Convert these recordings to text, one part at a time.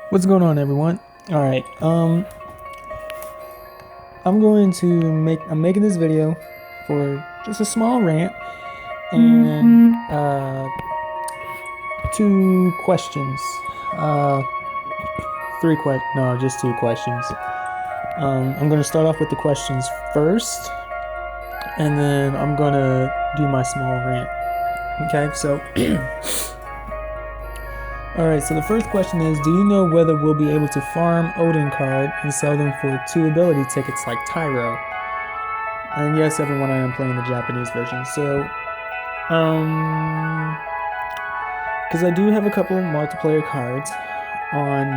What's going on, everyone? All right, I'm making this video for just a small rant and two questions. Just two questions. I'm gonna start off with the questions first, and then I'm gonna do my small rant. Okay, so Alright, so the first question is, do you know whether we'll be able to farm Odin card and sell them for 2 ability tickets like Tyro? And yes, everyone, I am playing the Japanese version. So, because I do have a couple of multiplayer cards in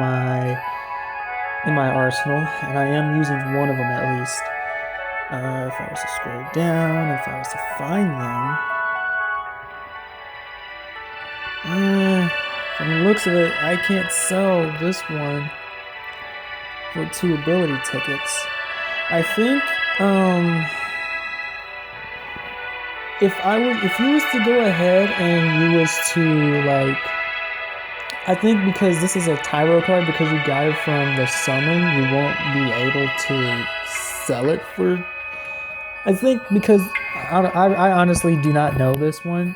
my arsenal, and I am using one of them at least. If I was to scroll down, if I was to find them, from the looks of it, I can't sell this one for 2 ability tickets. I think if you was to go ahead and you was to I think because this is a Tyro card, because you got it from the summon, you won't be able to sell it for. I think because I honestly do not know this one.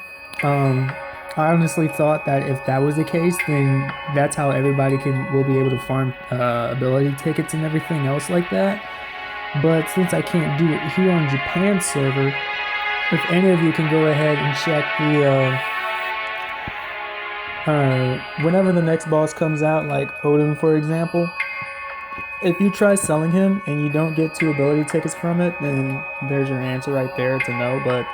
I honestly thought that if that was the case, then that's how everybody will be able to farm ability tickets and everything else like that. But since I can't do it here on Japan's server, if any of you can go ahead and check whenever the next boss comes out, like Odin for example, if you try selling him and you don't get 2 ability tickets from it, then there's your answer right there. It's a no. But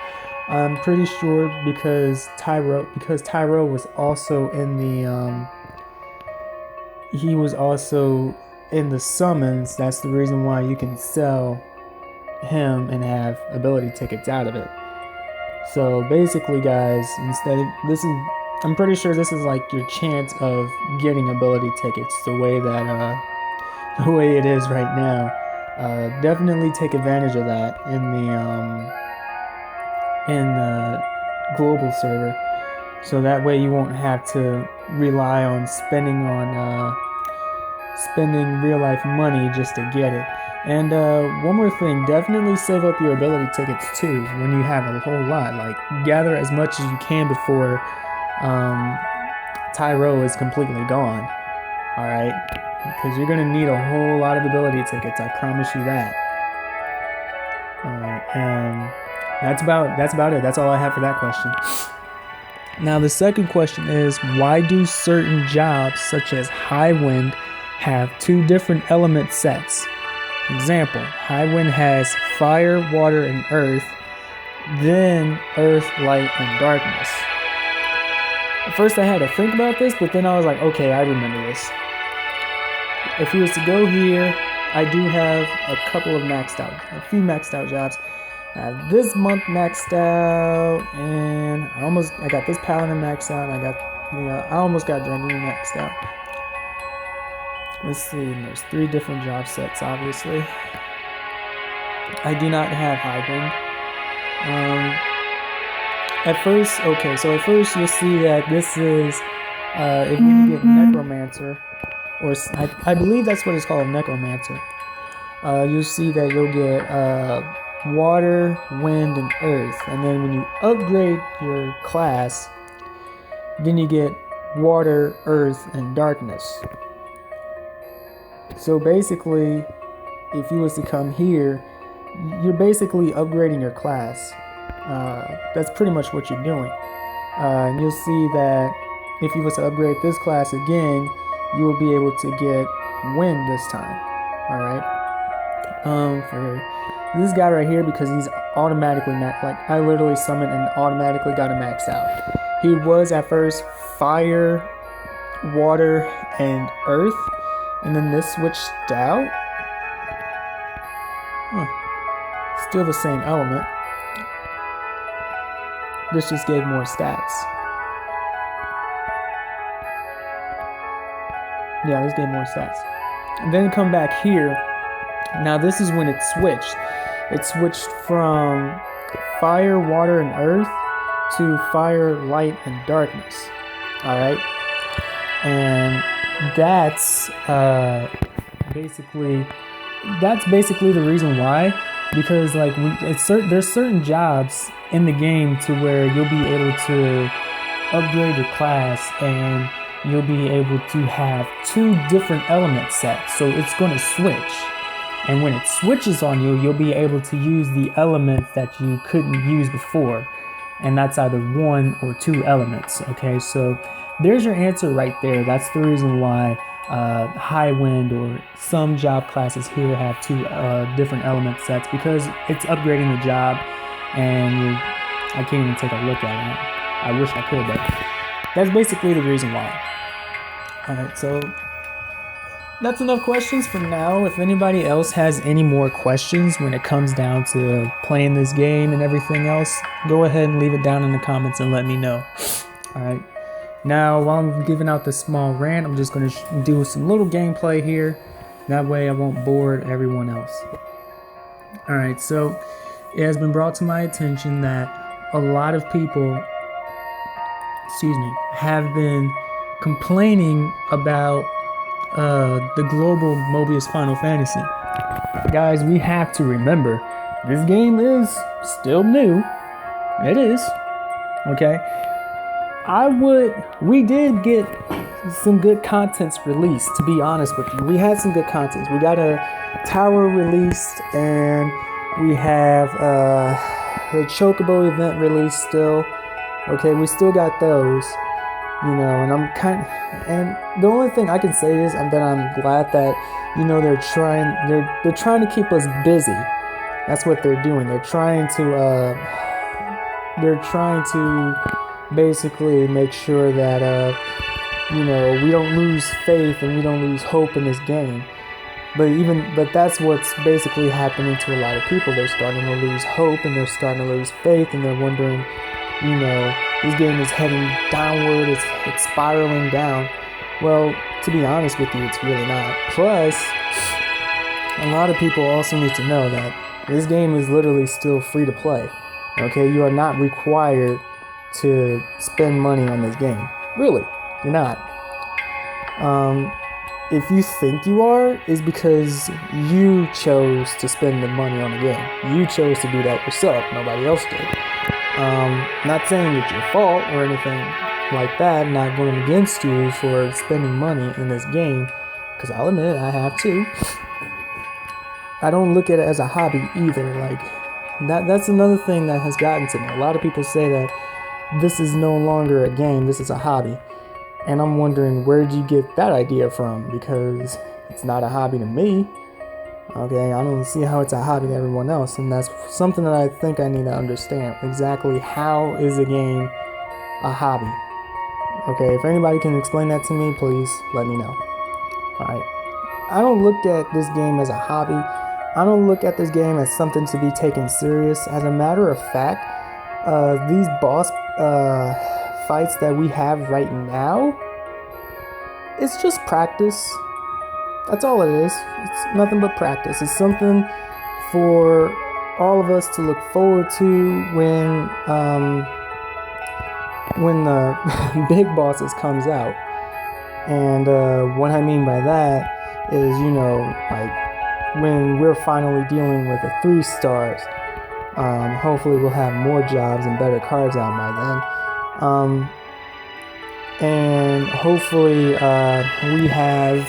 I'm pretty sure because Tyro was also in the he was also in the summons. That's the reason why you can sell him and have ability tickets out of it. So basically, guys, I'm pretty sure this is like your chance of getting ability tickets the way it is right now. Definitely take advantage of that in the global server, so that way you won't have to rely on spending real life money just to get it. And one more thing, definitely save up your ability tickets too when you have a whole lot. Like, gather as much as you can before Tyro is completely gone. Alright? Because you're going to need a whole lot of ability tickets, I promise you that. Alright, that's about it. That's all I have for that question. Now the second question is, why do certain jobs such as High Wind have 2 different element sets? Example, High Wind has fire, water, and earth, then earth, light, and darkness. At first I had to think about this, but then I was like, okay, I remember this. If he was to go here, I do have a few maxed out jobs. I have this month maxed out, and I got this paladin maxed out, and I almost got dragoon maxed out. Let's see, there's 3 different job sets, obviously. I do not have High Wind. At first you'll see that this is, if you get Necromancer, or I believe that's what it's called, Necromancer. You'll see that you'll get water, wind, and earth. And then when you upgrade your class, then you get water, earth, and darkness. So basically, if you was to come here, you're basically upgrading your class. That's pretty much what you're doing. And you'll see that if you was to upgrade this class again, you will be able to get wind this time. Alright? For this guy right here, because he's automatically I literally summoned and automatically got him maxed out. He was at first fire, water, and earth, and then this switched out. Still the same element. This just gave more stats. Yeah, this gave more stats. And then come back here. Now this is when it switched. It switched from fire, water, and earth to fire, light, and darkness. Alright? And that's basically that's basically the reason why, because like there's certain jobs in the game to where you'll be able to upgrade your class and you'll be able to have two different element sets, so it's going to switch, and when it switches on you, you'll be able to use the element that you couldn't use before, and that's either one or two elements. Okay, so there's your answer right there. That's the reason why high wind or some job classes here have two different element sets, because it's upgrading the job, and I can't even take a look at it. I wish I could, but that's basically the reason why. Alright, so that's enough questions for now. If anybody else has any more questions when it comes down to playing this game and everything else, go ahead and leave it down in the comments and let me know. Alright, now while I'm giving out this small rant, I'm just going to do some little gameplay here. That way I won't bore everyone else. Alright, so it has been brought to my attention that a lot of people, have been complaining about the global Mobius Final Fantasy. Guys, we have to remember, this game is still new. It is. Okay. We did get some good contents released, to be honest with you. We had some good contents. We got a tower released, and we have the Chocobo event released still. Okay, we still got those, and and the only thing I can say is that I'm glad that, they're trying to keep us busy. That's what they're doing. They're trying to basically make sure that, we don't lose faith and we don't lose hope in this game. But that's what's basically happening to a lot of people. They're starting to lose hope and they're starting to lose faith, and they're wondering, this game is heading downward, it's spiraling down. Well, to be honest with you, it's really not. Plus, a lot of people also need to know that this game is literally still free to play. Okay, you are not required to spend money on this game. Really, you're not. If you think you are, is because you chose to spend the money on the game. You chose to do that yourself. Nobody else did. Not saying it's your fault or anything like that, not going against you for spending money in this game, because I'll admit I have too. I don't look at it as a hobby either. Like that's another thing that has gotten to me. A lot of people say that this is no longer a game, this is a hobby. And I'm wondering, where did you get that idea from? Because it's not a hobby to me. Okay, I don't see how it's a hobby to everyone else, and that's something that I think I need to understand. Exactly how is a game a hobby? Okay, if anybody can explain that to me, please let me know. Alright, I don't look at this game as a hobby. I don't look at this game as something to be taken serious. As a matter of fact, these boss fights that we have right now, it's just practice. That's all it is. It's nothing but practice. It's something for all of us to look forward to when the big bosses comes out. And what I mean by that is, like when we're finally dealing with the 3 stars. Hopefully we'll have more jobs and better cards out by then. And hopefully we have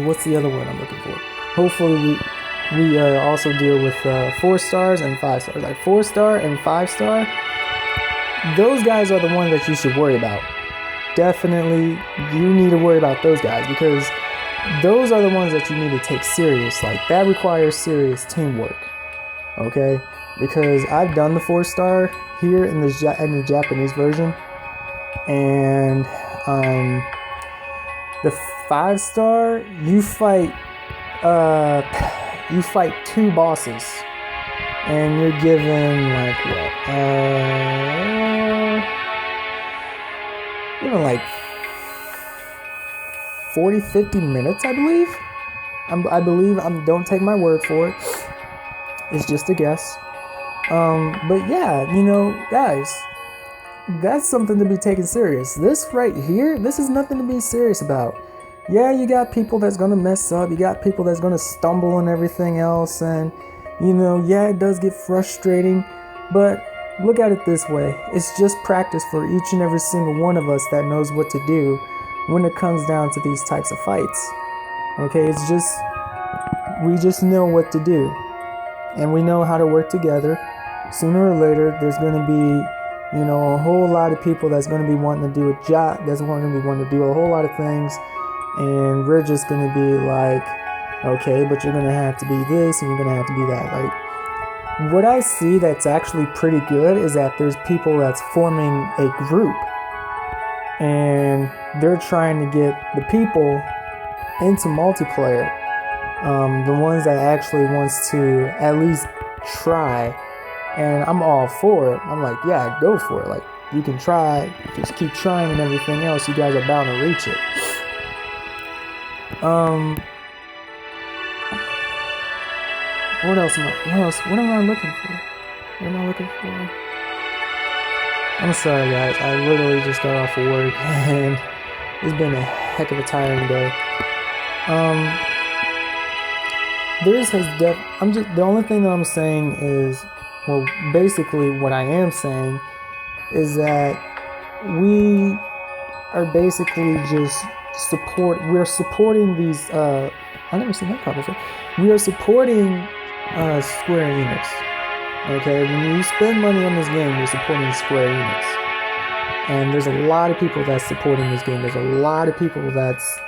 what's the other word I'm looking for? Hopefully we also deal with 4 stars and 5 stars. Like 4 star and 5 star, those guys are the ones that you should worry about. Definitely, you need to worry about those guys, because those are the ones that you need to take serious. Like that requires serious teamwork. Okay, because I've done the 4 star here in the Japanese version, and the 5 star, you fight 2 bosses, and you're given like like 40-50 minutes, I believe. Don't take my word for it. It's just a guess. But yeah, guys, that's something to be taken serious. This right here, this is nothing to be serious about. Yeah, you got people that's gonna mess up, you got people that's gonna stumble and everything else, and yeah, it does get frustrating, but look at it this way. It's just practice for each and every single one of us that knows what to do when it comes down to these types of fights. Okay, we just know what to do, and we know how to work together. Sooner or later, there's going to be, a whole lot of people that's going to be wanting to do a job, that's going to be wanting to do a whole lot of things, and we're just going to be like, okay, but you're going to have to be this, and you're going to have to be that. Like, what I see that's actually pretty good is that there's people that's forming a group, and they're trying to get the people into multiplayer. The ones that actually wants to at least try, and I'm all for it. I'm like, yeah, go for it. Like, you can try, just keep trying and everything else. You guys are bound to reach it. What else? What am I looking for? What am I looking for? I'm sorry, guys. I literally just got off of work, and it's been a heck of a tiring day. The only thing that I'm saying is, well, basically what I am saying is that we are basically just we're supporting these, I never seen that card before. We are supporting Square Enix. Okay, when you spend money on this game, you're supporting Square Enix. And there's a lot of people that's supporting this game. There's a lot of people that's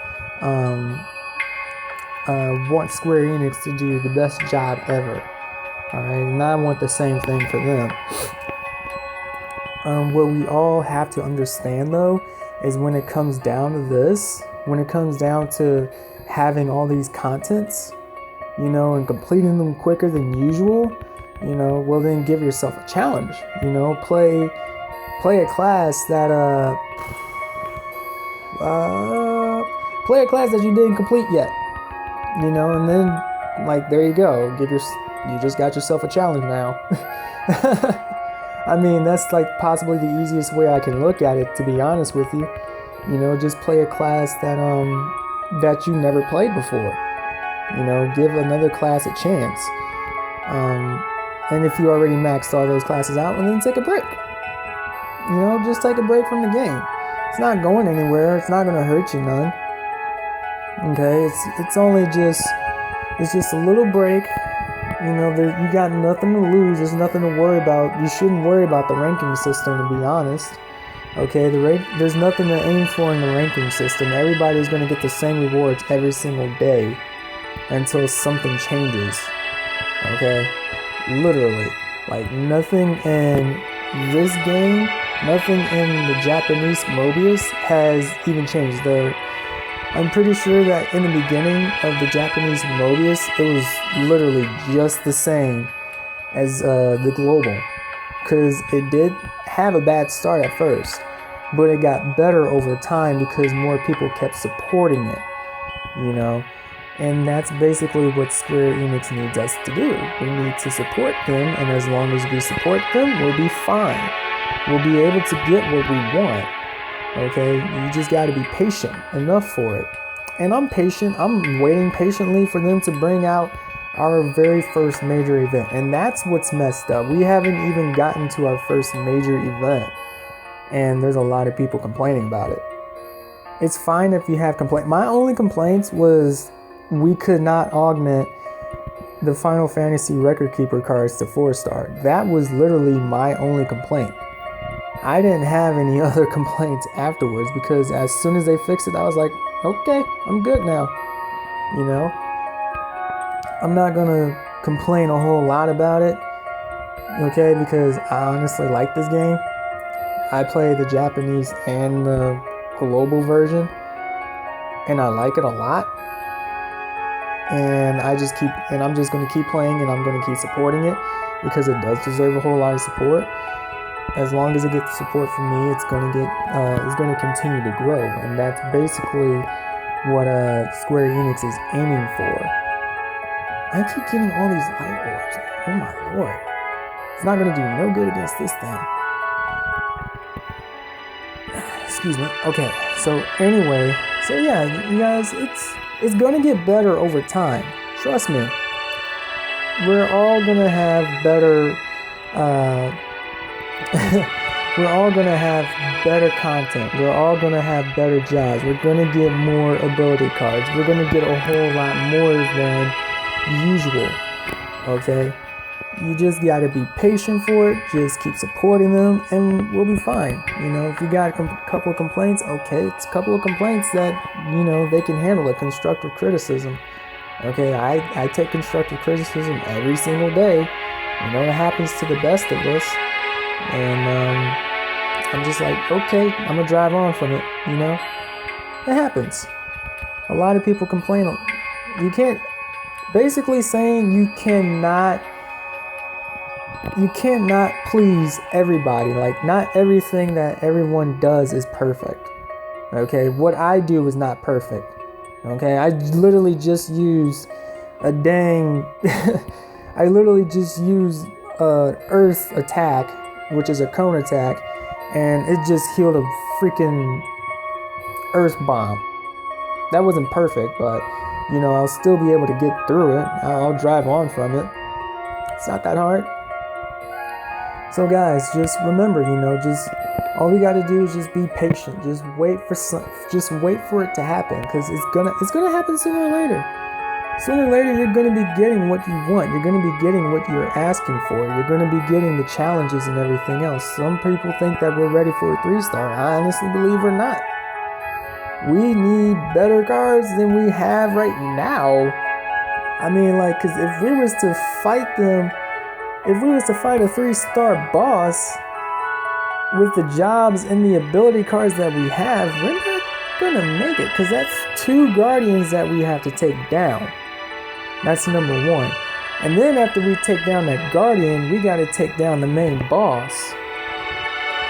want Square Enix to do the best job ever. Alright, and I want the same thing for them. What we all have to understand, though, is when it comes down to this, when it comes down to having all these contents, and completing them quicker than usual, well, then give yourself a challenge. Play a class that you didn't complete yet. And then, like, there you go. You just got yourself a challenge now. I mean, that's like possibly the easiest way I can look at it, to be honest with you. Just play a class that you never played before. Give another class a chance. And if you already maxed all those classes out, well, then take a break. Just take a break from the game. It's not going anywhere. It's not going to hurt you none. Okay, it's only just a little break. You got nothing to lose. There's nothing to worry about. You shouldn't worry about the ranking system, to be honest. Okay, there's nothing to aim for in the ranking system. Everybody's going to get the same rewards every single day until something changes. Okay, literally, like nothing in this game, nothing in the Japanese Mobius has even changed. I'm pretty sure that in the beginning of the Japanese Mobius, it was literally just the same as the global, because it did have a bad start at first, but it got better over time because more people kept supporting it, and that's basically what Square Enix needs us to do. We need to support them, and as long as we support them, we'll be fine. We'll be able to get what we want. Okay, you just got to be patient enough for it. And I'm patient. I'm waiting patiently for them to bring out our very first major event. And that's what's messed up. We haven't even gotten to our first major event. And there's a lot of people complaining about it. It's fine if you have complaints. My only complaints was we could not augment the Final Fantasy Record Keeper cards to 4-star. That was literally my only complaint. I didn't have any other complaints afterwards, because as soon as they fixed it, I was like, okay, I'm good now. I'm not gonna complain a whole lot about it, okay, because I honestly like this game. I play the Japanese and the global version, and I like it a lot. And I'm just gonna keep playing, and I'm gonna keep supporting it, because it does deserve a whole lot of support. As long as it gets support from me, it's going to continue to grow, and that's basically what Square Enix is aiming for. I keep getting all these light orbs. Oh my lord! It's not going to do no good against this thing. Excuse me. Okay. So anyway, so yeah, you guys, it's gonna get better over time. Trust me. We're all gonna have better. Uh, we're all gonna have better content. We're all gonna have better jobs. We're gonna get more ability cards. We're gonna get a whole lot more than usual. Okay. You just got to be patient for it. Just keep supporting them, and we'll be fine. You know, if you got a couple of complaints, okay, it's a couple of complaints that, you know, they can handle it. Constructive criticism. Okay, I take constructive criticism every single day. You know, it happens to the best of us. And I'm just like, okay, I'm going to drive on from it, you know? It happens. A lot of people complain. You can't, basically saying you cannot please everybody. Like, not everything that everyone does is perfect. Okay, what I do is not perfect. Okay, I literally just use a dang I literally just use earth attack, which is a cone attack, and it just healed a freaking earth bomb. That wasn't perfect, but you know, I'll still be able to get through it. I'll drive on from it. It's not that hard. So guys, just remember, you know, just all we got to do is just be patient. Just wait for it to happen, because it's gonna happen sooner or later. Sooner or later, you're gonna be getting what you want. You're gonna be getting what you're asking for. You're gonna be getting the challenges and everything else. Some people think that we're ready for a 3-star. I honestly believe we're not. We need better cards than we have right now. I mean, like, because if we was to fight a 3-star boss with the jobs and the ability cards that we have, we're not gonna make it, because that's 2 guardians that we have to take down. That's number 1. And then after we take down that guardian, we got to take down the main boss.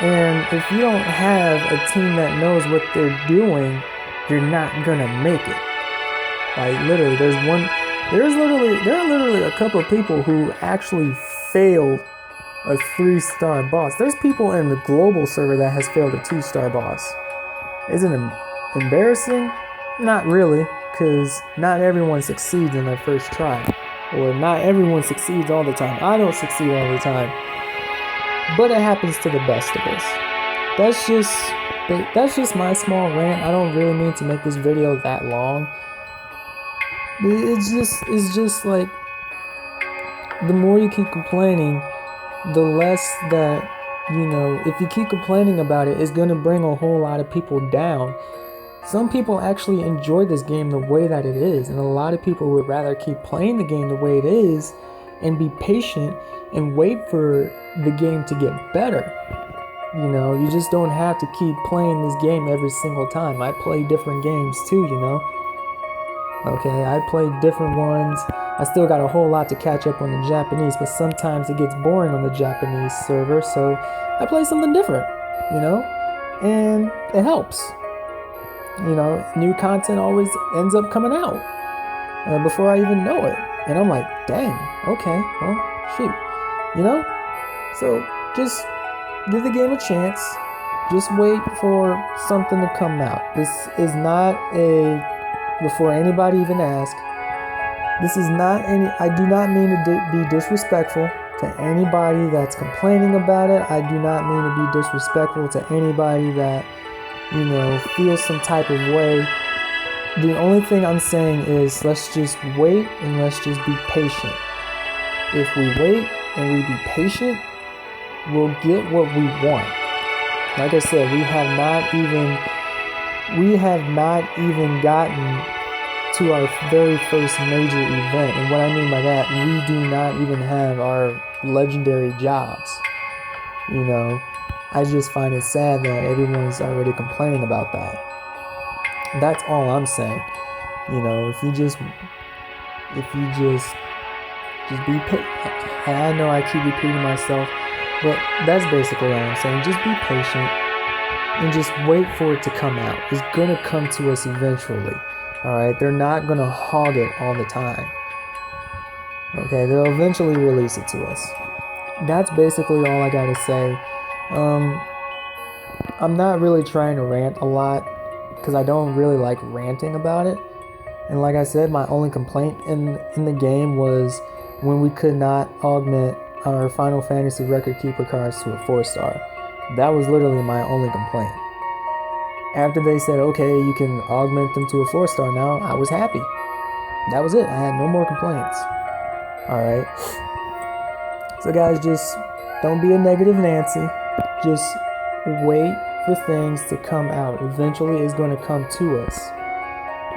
And if you don't have a team that knows what they're doing, you're not gonna make it. Like, literally, there are literally a couple of people who actually failed a 3-star boss. There's people in the global server that has failed a 2-star boss. Isn't it embarrassing? Not really, because not everyone succeeds in their first try. Or not everyone succeeds all the time. I don't succeed all the time. But it happens to the best of us. That's just my small rant. I don't really mean to make this video that long. It's just like, the more you keep complaining, the less that, you know, if you keep complaining about it, it's going to bring a whole lot of people down. Some people actually enjoy this game the way that it is, and a lot of people would rather keep playing the game the way it is and be patient and wait for the game to get better. You know, you just don't have to keep playing this game every single time. I play different games too, you know. Okay, I play different ones. I still got a whole lot to catch up on the Japanese, but sometimes it gets boring on the Japanese server, so I play something different, you know, and it helps. You know, new content always ends up coming out before I even know it, and I'm like, dang, okay, well, shoot, you know. So just give the game a chance. Just wait for something to come out. This is not before anybody even asks, this is not I do not mean to be disrespectful to anybody that's complaining about it. I do not mean to be disrespectful to anybody that, you know, feels some type of way. The only thing I'm saying is, let's just wait and let's just be patient. If we wait and we be patient, we'll get what we want. Like I said, we have not even gotten to our very first major event. And what I mean by that, we do not even have our legendary jobs. You know, I just find it sad that everyone's already complaining about that. That's all I'm saying. You know, if you just be patient. I know I keep repeating myself, but that's basically all I'm saying. Just be patient and just wait for it to come out. It's gonna come to us eventually. Alright, they're not gonna hog it all the time. Okay, they'll eventually release it to us. That's basically all I gotta say. I'm not really trying to rant a lot because I don't really like ranting about it. And like I said, my only complaint in the game was when we could not augment our Final Fantasy record keeper cards to a 4-star. That was literally my only complaint. After they said, okay, you can augment them to a 4-star now, I was happy. That was it. I had no more complaints. Alright. So guys, just don't be a negative Nancy. Just wait for things to come out. Eventually it's going to come to us.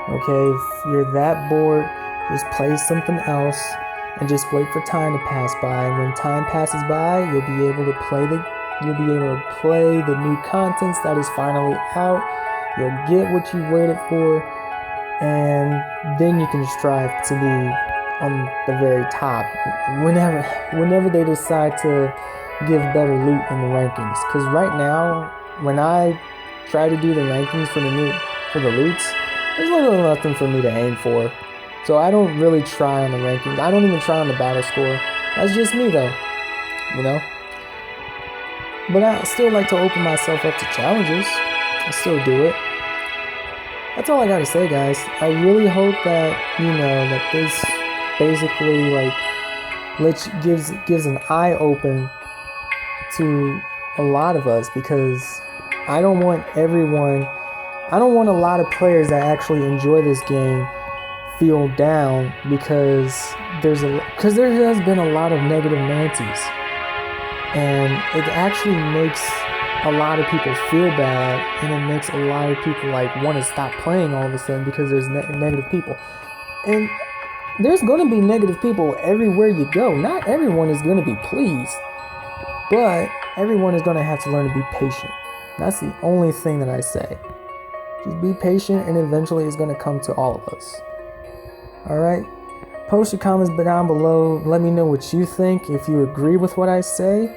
Okay, if you're that bored, just play something else and just wait for time to pass by. And when time passes by, you'll be able to play the new contents that is finally out. You'll get what you waited for, and then you can strive to be on the very top whenever they decide to give better loot in the rankings. Because right now, when I try to do the rankings for the loots, there's literally nothing for me to aim for. So I don't really try on the rankings. I don't even try on the battle score. That's just me though, you know? But I still like to open myself up to challenges. I still do it. That's all I gotta say, guys. I really hope that, that this basically gives an eye open to a lot of us, because I don't want a lot of players that actually enjoy this game feel down because there has been a lot of negative Nancies, and it actually makes a lot of people feel bad, and it makes a lot of people want to stop playing all of a sudden because there's negative people. And there's going to be negative people everywhere you go. Not everyone is going to be pleased, but everyone is going to have to learn to be patient. That's the only thing that I say. Just be patient, and eventually it's going to come to all of us. Alright? Post your comments down below. Let me know what you think. If you agree with what I say,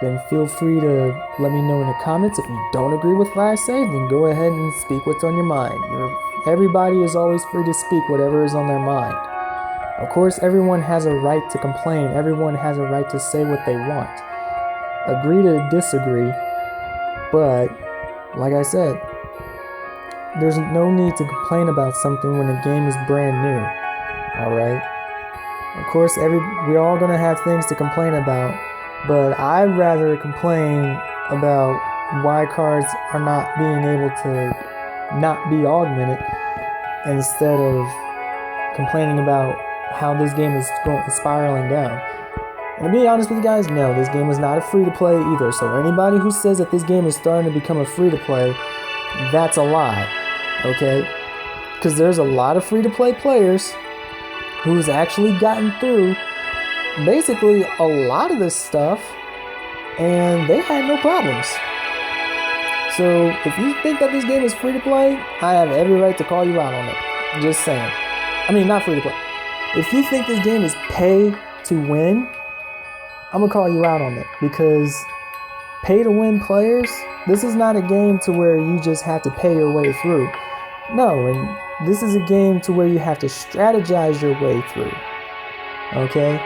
then feel free to let me know in the comments. If you don't agree with what I say, then go ahead and speak what's on your mind. Everybody is always free to speak whatever is on their mind. Of course, everyone has a right to complain. Everyone has a right to say what they want. Agree to disagree, but like I said, there's no need to complain about something when the game is brand new. Alright? Of course, we're all going to have things to complain about, but I'd rather complain about why cards are not being able to not be augmented instead of complaining about how this game is spiraling down. And to be honest with you guys, no, this game is not a free-to-play either. So anybody who says that this game is starting to become a free-to-play, that's a lie, okay? Because there's a lot of free-to-play players who's actually gotten through basically a lot of this stuff, and they had no problems. So if you think that this game is free-to-play, I have every right to call you out on it. Just saying. I mean, not free-to-play. If you think this game is pay to win, I'm gonna call you out on it, because pay to win players, this is not a game to where you just have to pay your way through. No, and this is a game to where you have to strategize your way through. Okay?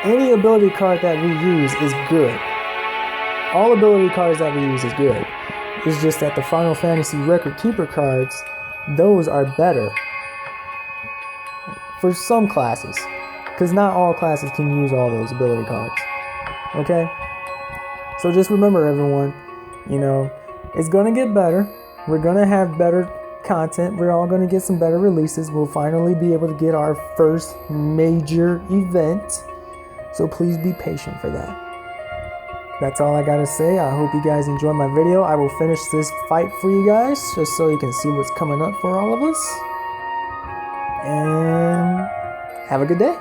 Any ability card that we use is good. All ability cards that we use is good. It's just that the Final Fantasy record keeper cards, those are better for some classes, because not all classes can use all those ability cards. Okay? So just remember, everyone, it's going to get better. We're going to have better content. We're all going to get some better releases. We'll finally be able to get our first major event. So please be patient for that. That's all I got to say. I hope you guys enjoyed my video. I will finish this fight for you guys, just so you can see what's coming up for all of us. And have a good day.